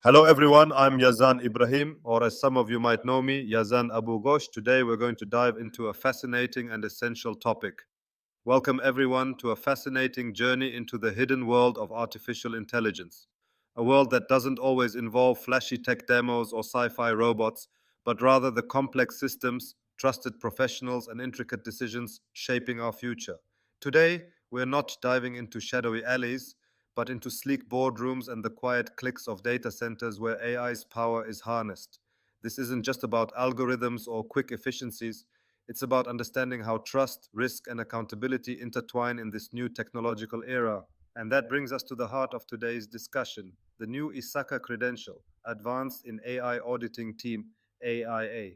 Hello everyone, I'm Yazan Ibrahim, or as some of you might know me, Yazan Abu Ghosh. Today we're going to dive into a fascinating and essential topic. Welcome everyone to a fascinating journey into the hidden world of artificial intelligence. A world that doesn't always involve flashy tech demos or sci-fi robots, but rather the complex systems, trusted professionals, and intricate decisions shaping our future. Today, we're not diving into shadowy alleys, but into sleek boardrooms and the quiet clicks of data centers where AI's power is harnessed. This isn't just about algorithms or quick efficiencies. It's about understanding how trust, risk, and accountability intertwine in this new technological era. And that brings us to the heart of today's discussion, the new ISACA credential, Advanced in AI Auditing Team, AIA.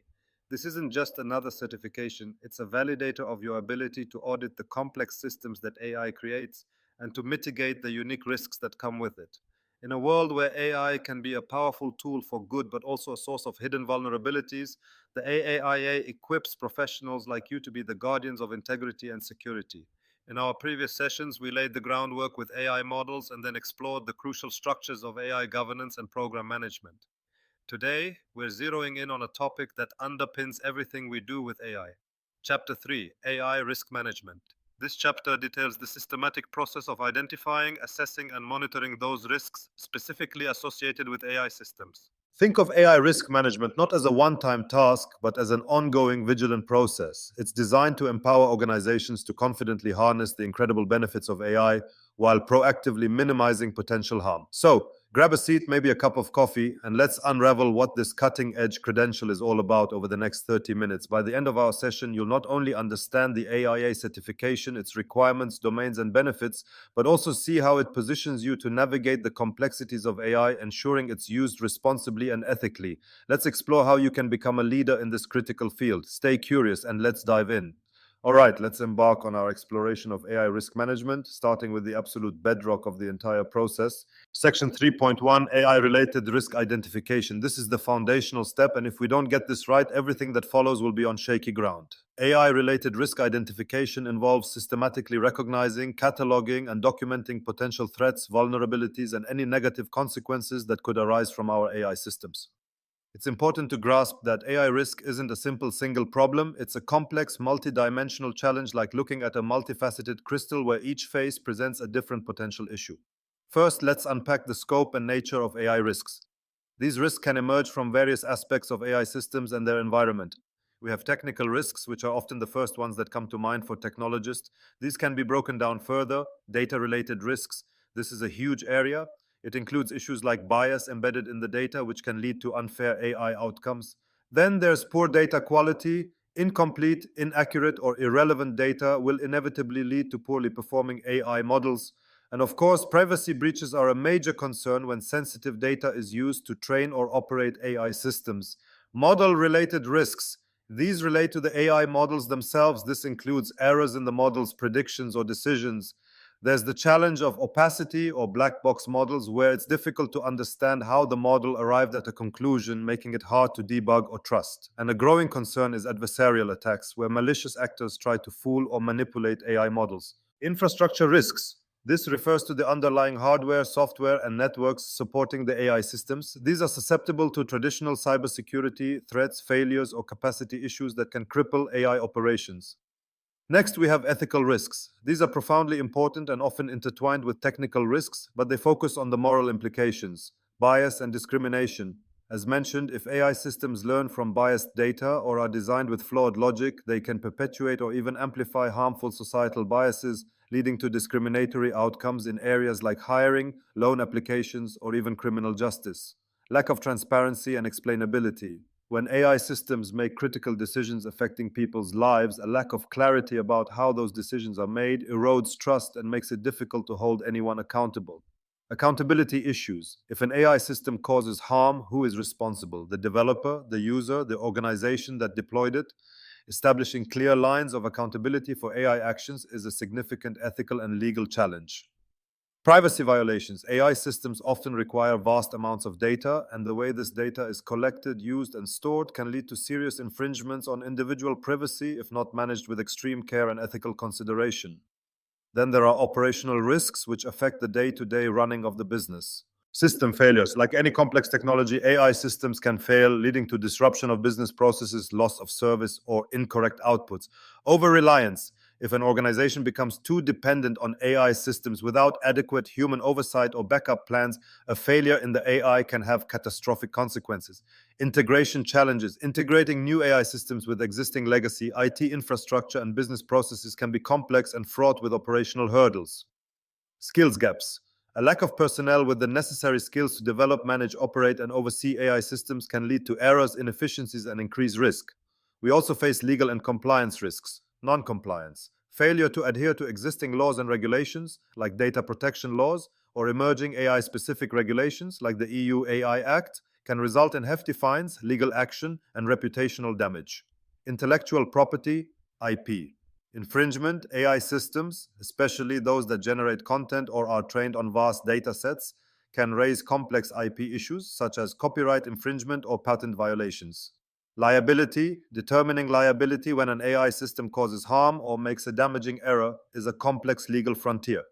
This isn't just another certification, it's a validator of your ability to audit the complex systems that AI creates and to mitigate the unique risks that come with it. In a world where AI can be a powerful tool for good but also a source of hidden vulnerabilities, the AAIA equips professionals like you to be the guardians of integrity and security. In our previous sessions, we laid the groundwork with AI models and then explored the crucial structures of AI governance and program management. Today, we're zeroing in on a topic that underpins everything we do with AI. Chapter 3, AI Risk Management. This chapter details the systematic process of identifying, assessing, and monitoring those risks specifically associated with AI systems. Think of AI risk management not as a one time task, but as an ongoing, vigilant process. It's designed to empower organizations to confidently harness the incredible benefits of AI while proactively minimizing potential harm. So, grab a seat, maybe a cup of coffee, and let's unravel what this cutting edge credential is all about over the next 30 minutes. By the end of our session, you'll not only understand the AIA certification, its requirements, domains, and benefits, but also see how it positions you to navigate the complexities of AI, ensuring it's used responsibly and ethically. Let's explore how you can become a leader in this critical field. Stay curious and let's dive in. All right, let's embark on our exploration of AI risk management, starting with the absolute bedrock of the entire process. Section 3.1, AI-related risk identification. This is the foundational step, and if we don't get this right, everything that follows will be on shaky ground. AI-related risk identification involves systematically recognizing, cataloging, and documenting potential threats, vulnerabilities, and any negative consequences that could arise from our AI systems. It's important to grasp that AI risk isn't a simple single problem. It's a complex, multi-dimensional challenge like looking at a multifaceted crystal where each face presents a different potential issue. First, let's unpack the scope and nature of AI risks. These risks can emerge from various aspects of AI systems and their environment. We have technical risks, which are often the first ones that come to mind for technologists. These can be broken down further. Data-related risks. This is a huge area. It includes issues like bias embedded in the data, which can lead to unfair AI outcomes. Then there's poor data quality. Incomplete, inaccurate, or irrelevant data will inevitably lead to poorly performing AI models. And of course, privacy breaches are a major concern when sensitive data is used to train or operate AI systems. Model-related risks. These relate to the AI models themselves. This includes errors in the model's predictions or decisions. There's the challenge of opacity or black box models, where it's difficult to understand how the model arrived at a conclusion, making it hard to debug or trust. And a growing concern is adversarial attacks, where malicious actors try to fool or manipulate AI models. Infrastructure risks. This refers to the underlying hardware, software, and networks supporting the AI systems. These are susceptible to traditional cybersecurity threats, failures, or capacity issues that can cripple AI operations. Next, we have ethical risks. These are profoundly important and often intertwined with technical risks, but they focus on the moral implications, bias, and discrimination. As mentioned, if AI systems learn from biased data or are designed with flawed logic, they can perpetuate or even amplify harmful societal biases, leading to discriminatory outcomes in areas like hiring, loan applications, or even criminal justice. Lack of transparency and explainability. When AI systems make critical decisions affecting people's lives, a lack of clarity about how those decisions are made erodes trust and makes it difficult to hold anyone accountable. Accountability issues. If an AI system causes harm, who is responsible? The developer, the user, the organization that deployed it? Establishing clear lines of accountability for AI actions is a significant ethical and legal challenge. Privacy violations. AI systems often require vast amounts of data, and the way this data is collected, used, and stored can lead to serious infringements on individual privacy if not managed with extreme care and ethical consideration. Then there are operational risks which affect the day-to-day running of the business. System failures. Like any complex technology, AI systems can fail, leading to disruption of business processes, loss of service, or incorrect outputs. Over-reliance. If an organization becomes too dependent on AI systems without adequate human oversight or backup plans, a failure in the AI can have catastrophic consequences. Integration challenges. Integrating new AI systems with existing legacy IT infrastructure and business processes can be complex and fraught with operational hurdles. Skills gaps. A lack of personnel with the necessary skills to develop, manage, operate, and oversee AI systems can lead to errors, inefficiencies, and increased risk. We also face legal and compliance risks. Non-compliance. Failure to adhere to existing laws and regulations, like data protection laws, or emerging AI-specific regulations, like the EU AI Act, can result in hefty fines, legal action, and reputational damage. Intellectual property, IP. Infringement, AI systems, especially those that generate content or are trained on vast data sets, can raise complex IP issues such as copyright infringement or patent violations. Liability, determining liability when an AI system causes harm or makes a damaging error, is a complex legal frontier.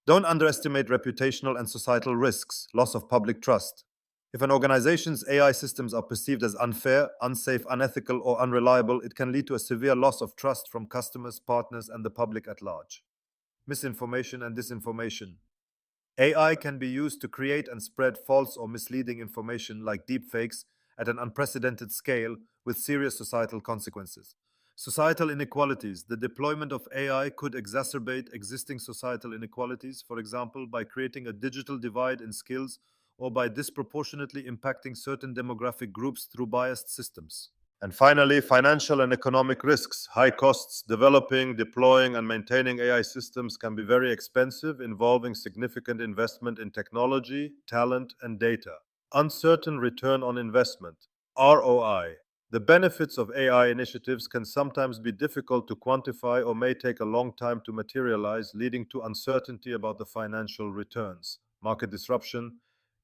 Don't underestimate reputational and societal risks, loss of public trust. If an organization's AI systems are perceived as unfair, unsafe, unethical, or unreliable, it can lead to a severe loss of trust from customers, partners, and the public at large. Misinformation and disinformation. AI can be used to create and spread false or misleading information like deepfakes at an unprecedented scale with serious societal consequences. Societal inequalities. The deployment of AI could exacerbate existing societal inequalities, for example, by creating a digital divide in skills or by disproportionately impacting certain demographic groups through biased systems. And finally, financial and economic risks. High costs. Developing, deploying, and maintaining AI systems can be very expensive, involving significant investment in technology, talent, and data. Uncertain return on investment. ROI. The benefits of AI initiatives can sometimes be difficult to quantify or may take a long time to materialize, leading to uncertainty about the financial returns. Market disruption.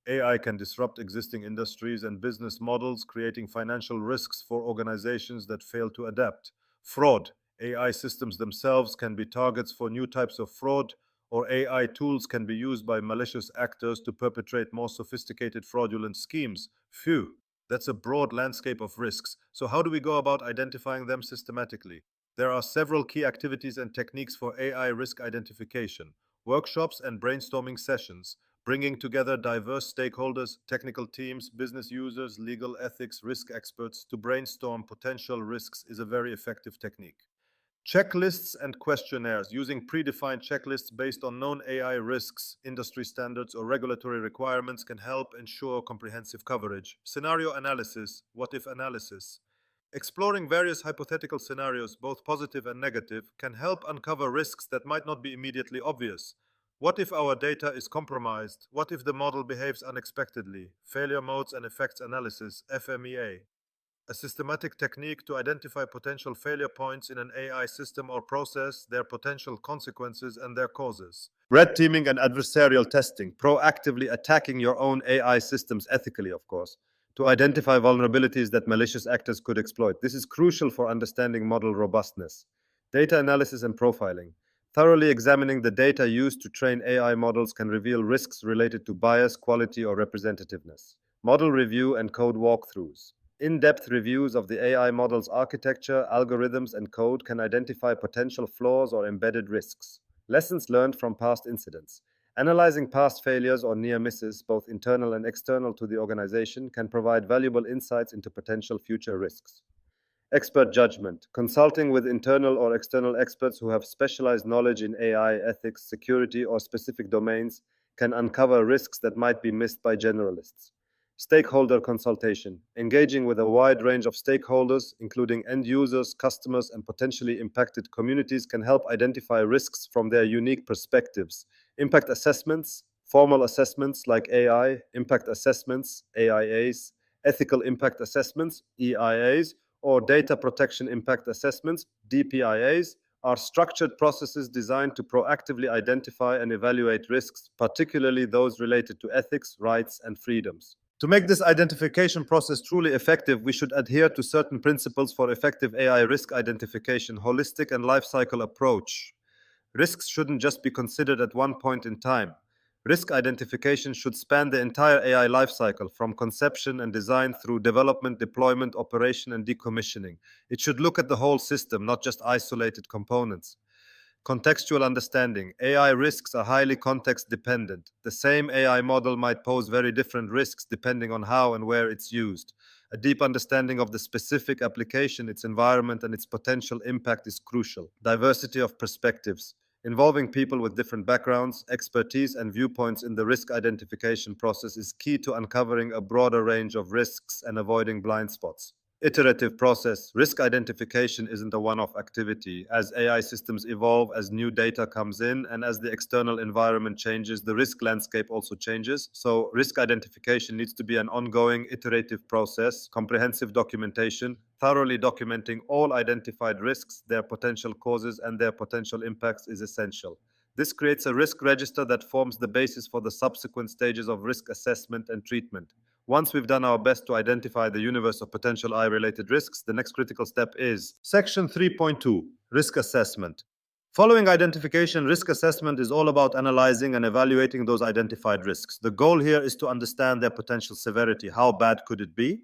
AI can disrupt existing industries and business models, creating financial risks for organizations that fail to adapt. Fraud. AI systems themselves can be targets for new types of fraud, or AI tools can be used by malicious actors to perpetrate more sophisticated fraudulent schemes. Phew, that's a broad landscape of risks. So, how do we go about identifying them systematically? There are several key activities and techniques for AI risk identification: workshops and brainstorming sessions, bringing together diverse stakeholders, technical teams, business users, legal, ethics, risk experts to brainstorm potential risks is a very effective technique. Checklists and questionnaires. Using predefined checklists based on known AI risks, industry standards, or regulatory requirements can help ensure comprehensive coverage. Scenario analysis, what if analysis. Exploring various hypothetical scenarios, both positive and negative, can help uncover risks that might not be immediately obvious. What if our data is compromised? What if the model behaves unexpectedly? Failure modes and effects analysis, FMEA. A systematic technique to identify potential failure points in an AI system or process, their potential consequences, and their causes. Red teaming and adversarial testing, proactively attacking your own AI systems ethically, of course, to identify vulnerabilities that malicious actors could exploit. This is crucial for understanding model robustness. Data analysis and profiling. Thoroughly examining the data used to train AI models can reveal risks related to bias, quality, or representativeness. Model review and code walkthroughs. In-depth reviews of the AI model's architecture, algorithms, and code can identify potential flaws or embedded risks. Lessons learned from past incidents. Analyzing past failures or near misses, both internal and external to the organization, can provide valuable insights into potential future risks. Expert judgment. Consulting with internal or external experts who have specialized knowledge in AI, ethics, security, or specific domains can uncover risks that might be missed by generalists. Stakeholder consultation. Engaging with a wide range of stakeholders, including end users, customers, and potentially impacted communities, can help identify risks from their unique perspectives. Impact assessments, formal assessments like AI, impact assessments, AIAs, ethical impact assessments, EIAs, or data protection impact assessments, DPIAs, are structured processes designed to proactively identify and evaluate risks, particularly those related to ethics, rights, and freedoms. To make this identification process truly effective, we should adhere to certain principles for effective AI risk identification: holistic and life cycle approach. Risks shouldn't just be considered at one point in time. Risk identification should span the entire AI lifecycle, from conception and design through development, deployment, operation, and decommissioning. It should look at the whole system, not just isolated components. Contextual understanding. AI risks are highly context dependent. The same AI model might pose very different risks depending on how and where it's used. A deep understanding of the specific application, its environment, and its potential impact is crucial. Diversity of perspectives. Involving people with different backgrounds, expertise, and viewpoints in the risk identification process is key to uncovering a broader range of risks and avoiding blind spots. Iterative process. Risk identification isn't a one-off activity. As AI systems evolve, as new data comes in, and as the external environment changes, the risk landscape also changes. So risk identification needs to be an ongoing iterative process, comprehensive documentation, thoroughly documenting all identified risks, their potential causes, and their potential impacts is essential. This creates a risk register that forms the basis for the subsequent stages of risk assessment and treatment. Once we've done our best to identify the universe of potential AI-related risks, the next critical step is Section 3.2, Risk Assessment. Following identification, risk assessment is all about analyzing and evaluating those identified risks. The goal here is to understand their potential severity. How bad could it be?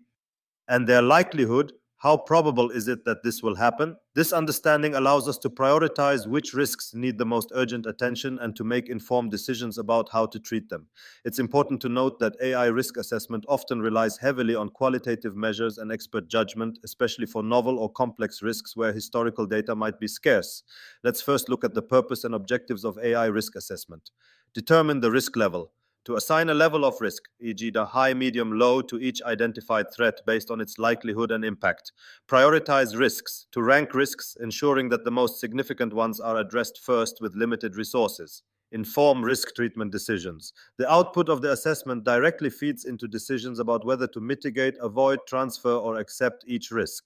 And their likelihood. How probable is it that this will happen? This understanding allows us to prioritize which risks need the most urgent attention and to make informed decisions about how to treat them. It's important to note that AI risk assessment often relies heavily on qualitative measures and expert judgment, especially for novel or complex risks where historical data might be scarce. Let's first look at the purpose and objectives of AI risk assessment. Determine the risk level. To assign a level of risk, e.g., the high, medium, low, to each identified threat based on its likelihood and impact. Prioritize risks. To rank risks, ensuring that the most significant ones are addressed first with limited resources. Inform risk treatment decisions. The output of the assessment directly feeds into decisions about whether to mitigate, avoid, transfer, or accept each risk.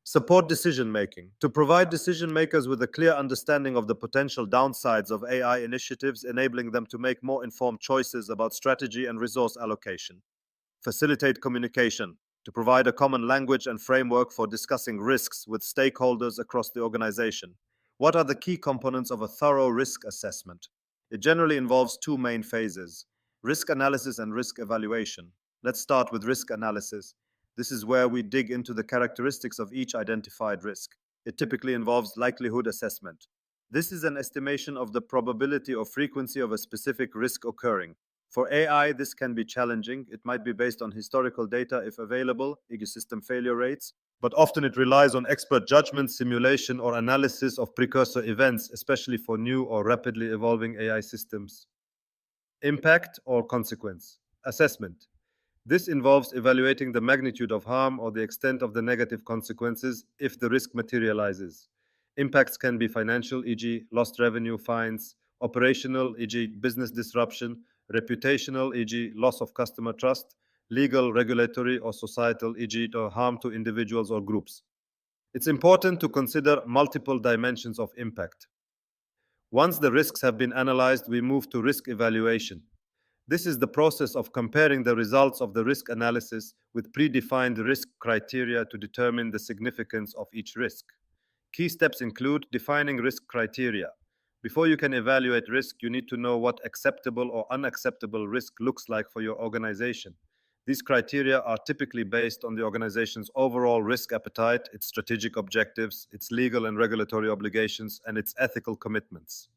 Support decision making. To provide decision makers with a clear understanding of the potential downsides of AI initiatives, enabling them to make more informed choices about strategy and resource allocation. Facilitate communication. To provide a common language and framework for discussing risks with stakeholders across the organization. What are the key components of a thorough risk assessment? It generally involves two main phases: risk analysis and risk evaluation. Let's start with risk analysis. This is where we dig into the characteristics of each identified risk. It typically involves likelihood assessment. This is an estimation of the probability or frequency of a specific risk occurring. For AI, this can be challenging. It might be based on historical data if available, ecosystem failure rates, but often it relies on expert judgment, simulation, or analysis of precursor events, especially for new or rapidly evolving AI systems. Impact or consequence assessment. This involves evaluating the magnitude of harm or the extent of the negative consequences if the risk materializes. Impacts can be financial, e.g., lost revenue, fines; operational, e.g., business disruption; reputational, e.g., loss of customer trust; legal, regulatory, or societal, e.g., harm to individuals or groups. It's important to consider multiple dimensions of impact. Once the risks have been analyzed, we move to risk evaluation. This is the process of comparing the results of the risk analysis with predefined risk criteria to determine the significance of each risk. Key steps include defining risk criteria. Before you can evaluate risk, you need to know what acceptable or unacceptable risk looks like for your organization. These criteria are typically based on the organization's overall risk appetite, its strategic objectives, its legal and regulatory obligations, and its ethical commitments.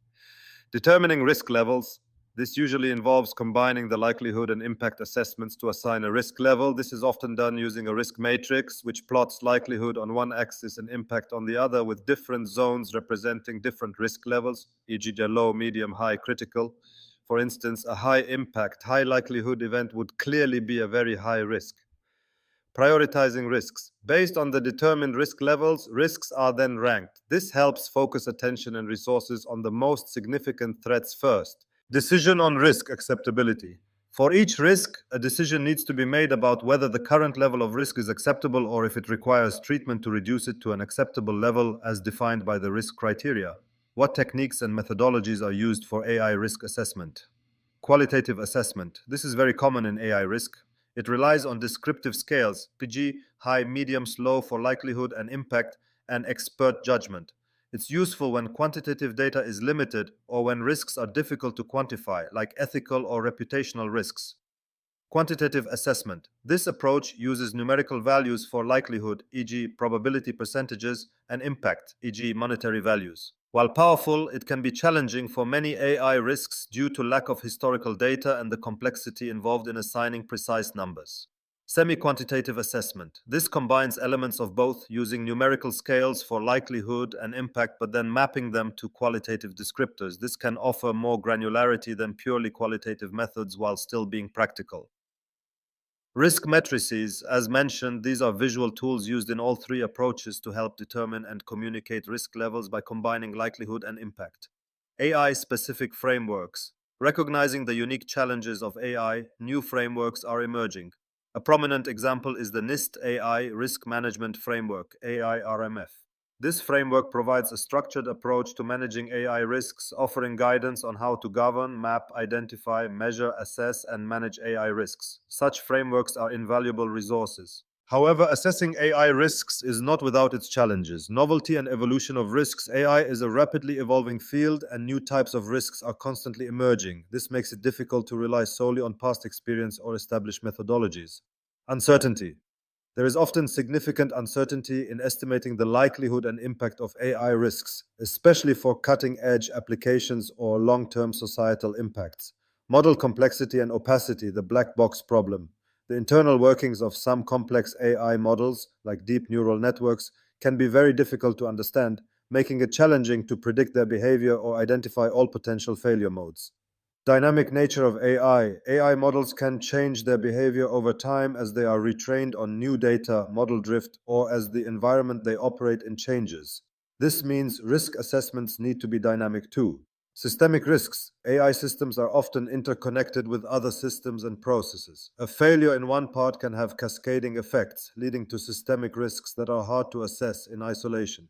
Determining risk levels. This usually involves combining the likelihood and impact assessments to assign a risk level. This is often done using a risk matrix, which plots likelihood on one axis and impact on the other, with different zones representing different risk levels, e.g., the low, medium, high, critical. For instance, a high impact, high likelihood event would clearly be a very high risk. Prioritizing risks. Based on the determined risk levels, risks are then ranked. This helps focus attention and resources on the most significant threats first. Decision on risk acceptability. For each risk, a decision needs to be made about whether the current level of risk is acceptable or if it requires treatment to reduce it to an acceptable level as defined by the risk criteria. What techniques and methodologies are used for AI risk assessment? Qualitative assessment. This is very common in AI risk. It relies on descriptive scales, PG, high, medium, slow for likelihood and impact, and expert judgment. It's useful when quantitative data is limited or when risks are difficult to quantify, like ethical or reputational risks. Quantitative assessment. This approach uses numerical values for likelihood, e.g., probability percentages, and impact, e.g., monetary values. While powerful, it can be challenging for many AI risks due to lack of historical data and the complexity involved in assigning precise numbers. Semi-quantitative assessment. This combines elements of both, using numerical scales for likelihood and impact, but then mapping them to qualitative descriptors. This can offer more granularity than purely qualitative methods while still being practical. Risk matrices, as mentioned, these are visual tools used in all three approaches to help determine and communicate risk levels by combining likelihood and impact. AI-specific frameworks. Recognizing the unique challenges of AI, new frameworks are emerging. A prominent example is the NIST AI Risk Management Framework, AIRMF. This framework provides a structured approach to managing AI risks, offering guidance on how to govern, map, identify, measure, assess, and manage AI risks. Such frameworks are invaluable resources. However, assessing AI risks is not without its challenges. Novelty and evolution of risks. AI is a rapidly evolving field, and new types of risks are constantly emerging. This makes it difficult to rely solely on past experience or established methodologies. Uncertainty. There is often significant uncertainty in estimating the likelihood and impact of AI risks, especially for cutting-edge applications or long-term societal impacts. Model complexity and opacity, the black box problem. The internal workings of some complex AI models, like deep neural networks, can be very difficult to understand, making it challenging to predict their behavior or identify all potential failure modes. Dynamic nature of AI. AI models can change their behavior over time as they are retrained on new data, model drift, or as the environment they operate in changes. This means risk assessments need to be dynamic too. Systemic risks. AI systems are often interconnected with other systems and processes. A failure in one part can have cascading effects, leading to systemic risks that are hard to assess in isolation.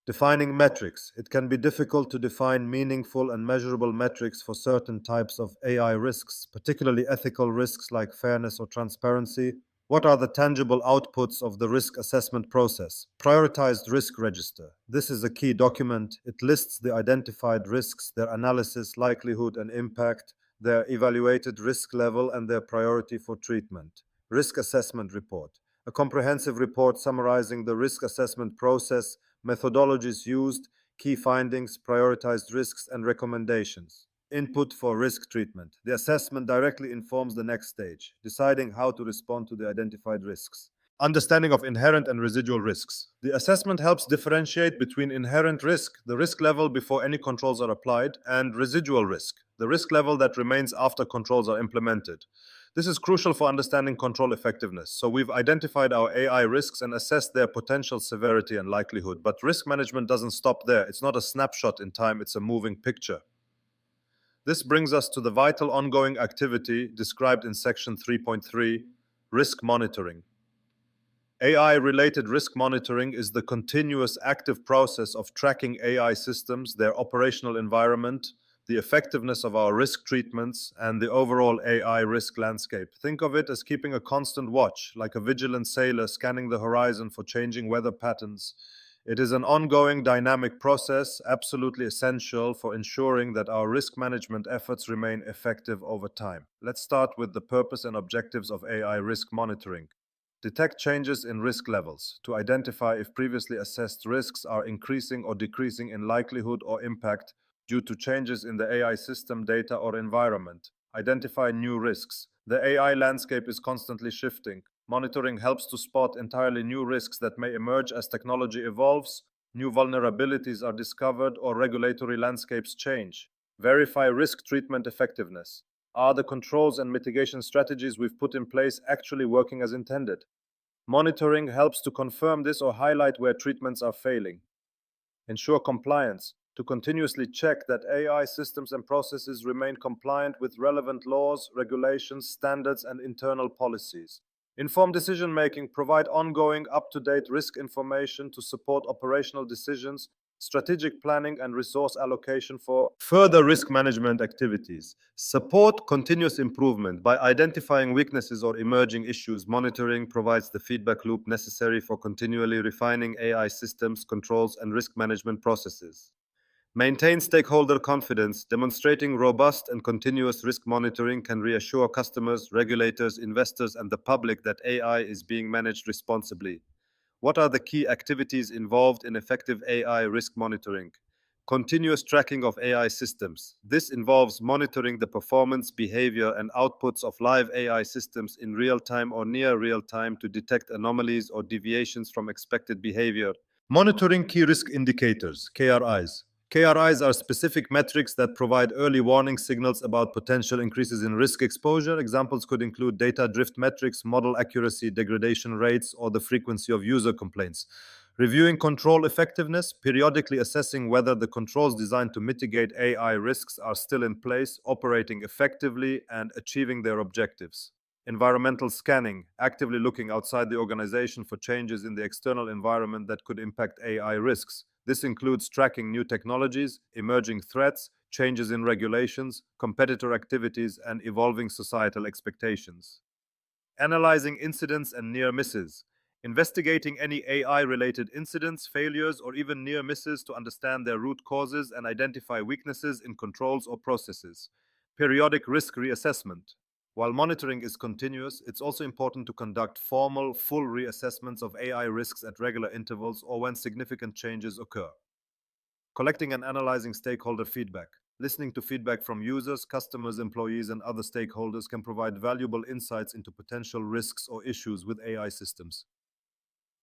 Defining metrics. It can be difficult to define meaningful and measurable metrics for certain types of AI risks, particularly ethical risks like fairness or transparency. What are the tangible outputs of the risk assessment process? Prioritized risk register. This is a key document. It lists the identified risks, their analysis, likelihood, and impact, their evaluated risk level, and their priority for treatment. Risk assessment report. A comprehensive report summarizing the risk assessment process, methodologies used, key findings, prioritized risks, and recommendations. Input for risk treatment. The assessment directly informs the next stage, deciding how to respond to the identified risks. Understanding of inherent and residual risks. The assessment helps differentiate between inherent risk, the risk level before any controls are applied, and residual risk, the risk level that remains after controls are implemented. This is crucial for understanding control effectiveness. So we've identified our AI risks and assessed their potential severity and likelihood. But risk management doesn't stop there. It's not a snapshot in time, it's a moving picture. This brings us to the vital ongoing activity described in section 3.3, risk monitoring. AI-related risk monitoring is the continuous active process of tracking AI systems, their operational environment, the effectiveness of our risk treatments, and the overall AI risk landscape. Think of it as keeping a constant watch, like a vigilant sailor scanning the horizon for changing weather patterns. It is an ongoing dynamic process, absolutely essential for ensuring that our risk management efforts remain effective over time. Let's start with the purpose and objectives of AI risk monitoring. Detect changes in risk levels to identify if previously assessed risks are increasing or decreasing in likelihood or impact due to changes in the AI system, data, or environment. Identify new risks. The AI landscape is constantly shifting. Monitoring helps to spot entirely new risks that may emerge as technology evolves, new vulnerabilities are discovered, or regulatory landscapes change. Verify risk treatment effectiveness. Are the controls and mitigation strategies we've put in place actually working as intended? Monitoring helps to confirm this or highlight where treatments are failing. Ensure compliance, to continuously check that AI systems and processes remain compliant with relevant laws, regulations, standards, and internal policies. Informed decision-making, provide ongoing, up-to-date risk information to support operational decisions, strategic planning and resource allocation for further risk management activities. Support continuous improvement by identifying weaknesses or emerging issues. Monitoring provides the feedback loop necessary for continually refining AI systems, controls, and risk management processes. Maintain stakeholder confidence. Demonstrating robust and continuous risk monitoring can reassure customers, regulators, investors, and the public that AI is being managed responsibly. What are the key activities involved in effective AI risk monitoring? Continuous tracking of AI systems. This involves monitoring the performance, behavior, and outputs of live AI systems in real time or near real time to detect anomalies or deviations from expected behavior. Monitoring key risk indicators, KRIs. KRIs are specific metrics that provide early warning signals about potential increases in risk exposure. Examples could include data drift metrics, model accuracy, degradation rates, or the frequency of user complaints. Reviewing control effectiveness, periodically assessing whether the controls designed to mitigate AI risks are still in place, operating effectively, and achieving their objectives. Environmental scanning, actively looking outside the organization for changes in the external environment that could impact AI risks. This includes tracking new technologies, emerging threats, changes in regulations, competitor activities, and evolving societal expectations. Analyzing incidents and near misses. Investigating any AI related incidents, failures, or even near misses to understand their root causes and identify weaknesses in controls or processes. Periodic risk reassessment. While monitoring is continuous, it's also important to conduct formal, full reassessments of AI risks at regular intervals or when significant changes occur. Collecting and analyzing stakeholder feedback. Listening to feedback from users, customers, employees, and other stakeholders can provide valuable insights into potential risks or issues with AI systems.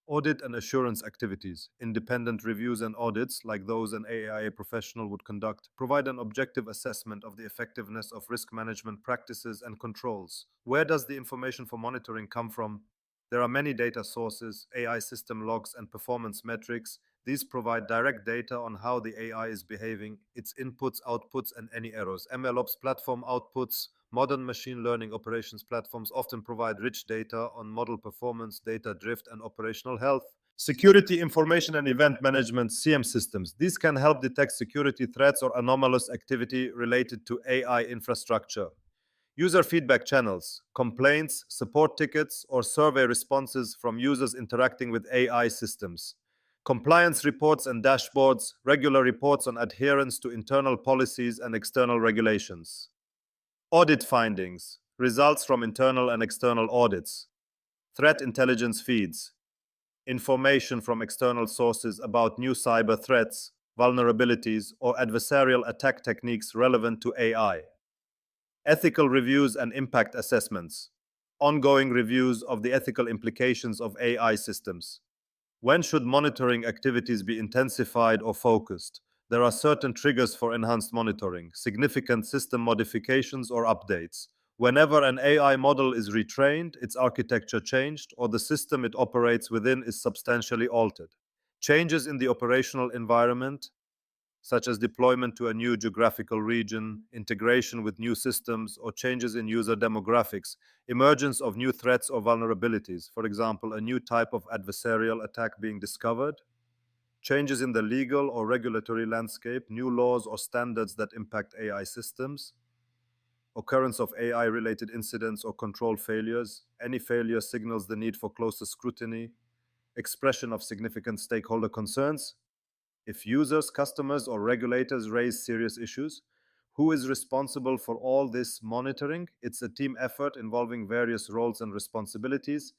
Audit and assurance activities. Independent reviews and audits, like those an AAIA professional would conduct, provide an objective assessment of the effectiveness of risk management practices and controls. Where does the information for monitoring come from? There are many data sources, AI system logs, and performance metrics. These provide direct data on how the AI is behaving, its inputs, outputs, and any errors. MLOps platform outputs. Modern machine learning operations platforms often provide rich data on model performance, data drift, and operational health. Security information and event management (SIEM) systems. These can help detect security threats or anomalous activity related to AI infrastructure. User feedback channels, complaints, support tickets, or survey responses from users interacting with AI systems. Compliance reports and dashboards, regular reports on adherence to internal policies and external regulations. Audit findings, results from internal and external audits. Threat intelligence feeds, information from external sources about new cyber threats, vulnerabilities, or adversarial attack techniques relevant to AI. Ethical reviews and impact assessments, ongoing reviews of the ethical implications of AI systems. When should monitoring activities be intensified or focused? There are certain triggers for enhanced monitoring, significant system modifications or updates. Whenever an AI model is retrained, its architecture changed, or the system it operates within is substantially altered. Changes in the operational environment, such as deployment to a new geographical region, integration with new systems, or changes in user demographics, emergence of new threats or vulnerabilities, for example, a new type of adversarial attack being discovered, changes in the legal or regulatory landscape, new laws or standards that impact AI systems, occurrence of AI-related incidents or control failures. Any failure signals the need for closer scrutiny, expression of significant stakeholder concerns. If users, customers, or regulators raise serious issues, who is responsible for all this monitoring? It's a team effort involving various roles and responsibilities.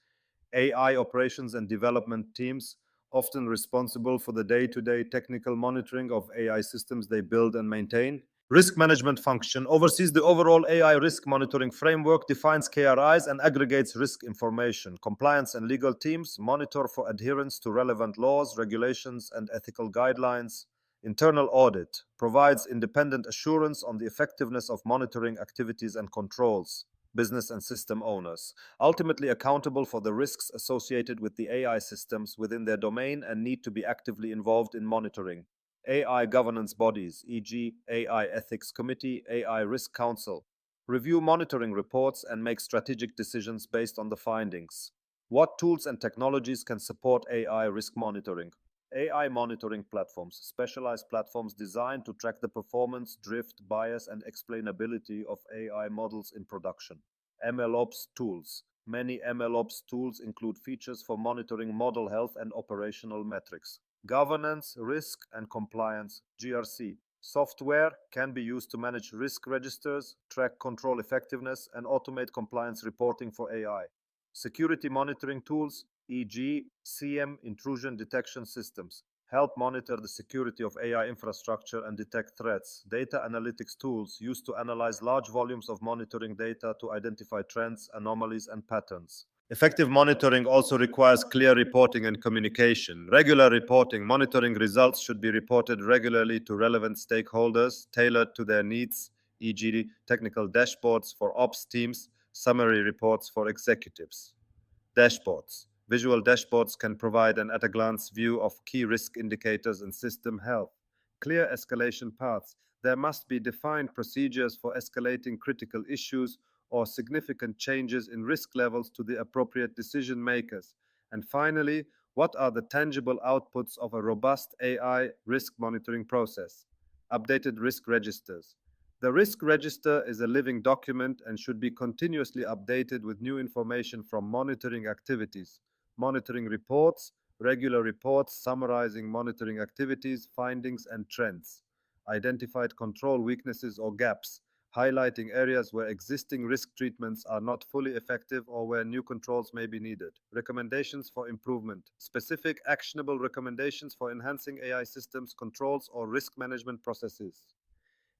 AI operations and development teams, often responsible for the day-to-day technical monitoring of AI systems they build and maintain. Risk management function oversees the overall AI risk monitoring framework, defines KRIs, and aggregates risk information. Compliance and legal teams monitor for adherence to relevant laws, regulations, and ethical guidelines. Internal audit provides independent assurance on the effectiveness of monitoring activities and controls. Business and system owners, ultimately accountable for the risks associated with the AI systems within their domain and need to be actively involved in monitoring. AI governance bodies, e.g., AI Ethics Committee, AI Risk Council, review monitoring reports and make strategic decisions based on the findings. What tools and technologies can support AI risk monitoring? AI monitoring platforms, specialized platforms designed to track the performance, drift, bias, and explainability of AI models in production. MLOps tools. Many MLOps tools include features for monitoring model health and operational metrics. Governance, risk, and compliance (GRC). Software can be used to manage risk registers, track control effectiveness, and automate compliance reporting for AI. Security monitoring tools, e.g., CM intrusion detection systems, help monitor the security of AI infrastructure and detect threats. Data analytics tools used to analyze large volumes of monitoring data to identify trends, anomalies, and patterns. Effective monitoring also requires clear reporting and communication. Regular reporting, monitoring results should be reported regularly to relevant stakeholders, tailored to their needs, e.g., technical dashboards for ops teams, summary reports for executives. Dashboards. Visual dashboards can provide an at-a-glance view of key risk indicators and system health. Clear escalation paths. There must be defined procedures for escalating critical issues or significant changes in risk levels to the appropriate decision makers. And finally, what are the tangible outputs of a robust AI risk monitoring process? Updated risk registers. The risk register is a living document and should be continuously updated with new information from monitoring activities. Monitoring reports, regular reports summarizing monitoring activities, findings, and trends. Identified control weaknesses or gaps, highlighting areas where existing risk treatments are not fully effective or where new controls may be needed. Recommendations for improvement. Specific actionable recommendations for enhancing AI systems, controls, or risk management processes.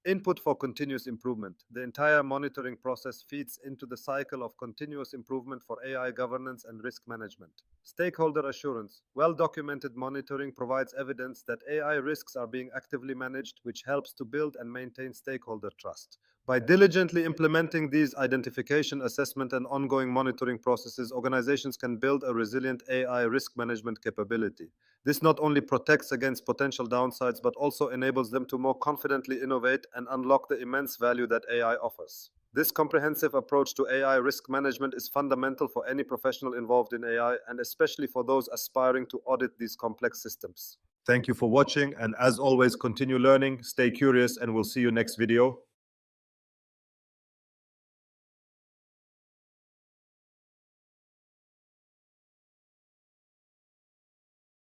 Input for continuous improvement. The entire monitoring process feeds into the cycle of continuous improvement for AI governance and risk management. Stakeholder assurance. Well-documented monitoring provides evidence that AI risks are being actively managed, which helps to build and maintain stakeholder trust. By diligently implementing these identification, assessment, and ongoing monitoring processes, organizations can build a resilient AI risk management capability. This not only protects against potential downsides, but also enables them to more confidently innovate and unlock the immense value that AI offers. This comprehensive approach to AI risk management is fundamental for any professional involved in AI, and especially for those aspiring to audit these complex systems. Thank you for watching, and as always, continue learning, stay curious, and we'll see you next video.